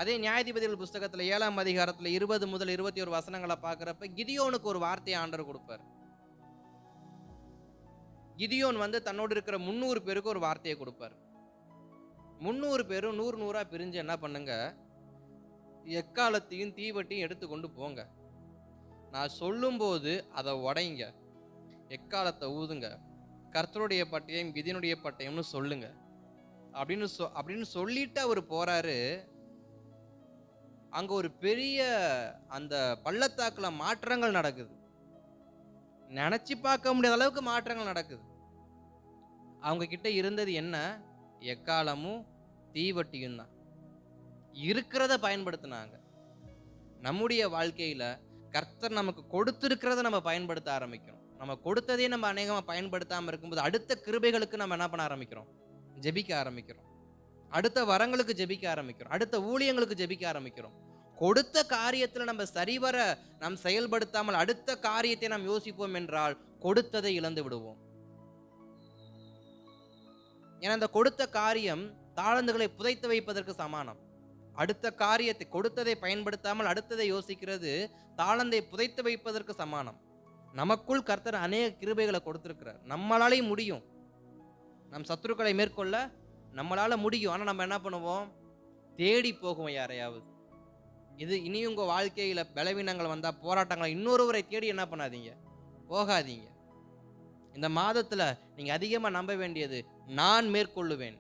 அதே நியாயாதிபதிகள் புஸ்தகத்துல 7ஆம் அதிகாரத்துல 20 முதல் 21 வசனங்களை பார்க்கிறப்ப கிதியோனுக்கு ஒரு வார்த்தையை ஆண்டவர் கொடுப்பார். கிதியோன் தன்னோடு இருக்கிற 300 பேருக்கு ஒரு வார்த்தையை கொடுப்பார். 300 பேரும் 100 100ஆ பிரிஞ்சு என்ன பண்ணுங்க, எக்காலத்தையும் தீவட்டியும் எடுத்துக்கொண்டு போங்க. நான் சொல்லும்போது அதை உடைங்க, எக்காலத்தை ஊதுங்க, கர்த்தருடைய பட்டயம் கிதியோனுடைய பட்டயம்னு சொல்லுங்க அப்படின்னு சொல்லிட்டு அவர் போறாரு. அங்க ஒரு பெரிய அந்த பள்ளத்தாக்குல மாற்றங்கள் நடக்குது. நினைச்சு பார்க்க முடியாத அளவுக்கு மாற்றங்கள் நடக்குது. அவங்க கிட்ட இருந்தது என்ன? எக்காலமும் தீவட்டியும் தான். இருக்கிறத பயன்படுத்தினாங்க. நம்முடைய வாழ்க்கையில கர்த்தர் நமக்கு கொடுத்திருக்கிறத நம்ம பயன்படுத்த ஆரம்பிக்கிறோம். நம்ம கொடுத்ததே நம்ம அநேகமா பயன்படுத்தாம இருக்கும்போது அடுத்த கிருபைகளுக்கு நம்ம என்ன பண்ண ஆரம்பிக்கிறோம்? ஜெபிக்க ஆரம்பிக்கிறோம். அடுத்த வரங்களுக்கு ஜெபிக்க ஆரம்பிக்கிறோம். அடுத்த ஊழியங்களுக்கு ஜெபிக்க ஆரம்பிக்கிறோம். கொடுத்த காரியத்துல நம்ம சரிவர நாம் செயல்படுத்தாமல் அடுத்த காரியத்தை நாம் யோசிப்போம் என்றால் கொடுத்ததை இழந்து விடுவோம். ஏன்னா அந்த கொடுத்த காரியம் தாளந்துகளை புதைத்து வைப்பதற்கு சமானம். அடுத்த காரியத்தை கொடுத்ததை பயன்படுத்தாமல் அடுத்ததை யோசிக்கிறது தாளந்தை புதைத்து வைப்பதற்கு சமானம். நமக்குள் கர்த்தர் அநேக கிருபைகளை கொடுத்திருக்கிறார். நம்மளாலே முடியும். நம் சத்துருக்களை மேற்கொள்ள நம்மளால முடியும். ஆனா நம்ம என்ன பண்ணுவோம்? தேடி போகும் யாரையாவது. இது இனி உங்க வாழ்க்கையில பலவீனங்கள் வந்தா, போராட்டங்கள், இன்னொருவரை தேடி என்ன பண்ணாதீங்க, போகாதீங்க. இந்த மாதத்துல நீங்க அதிகமா நம்ப வேண்டியது, நான் மேற்கொள்ளுவேன்.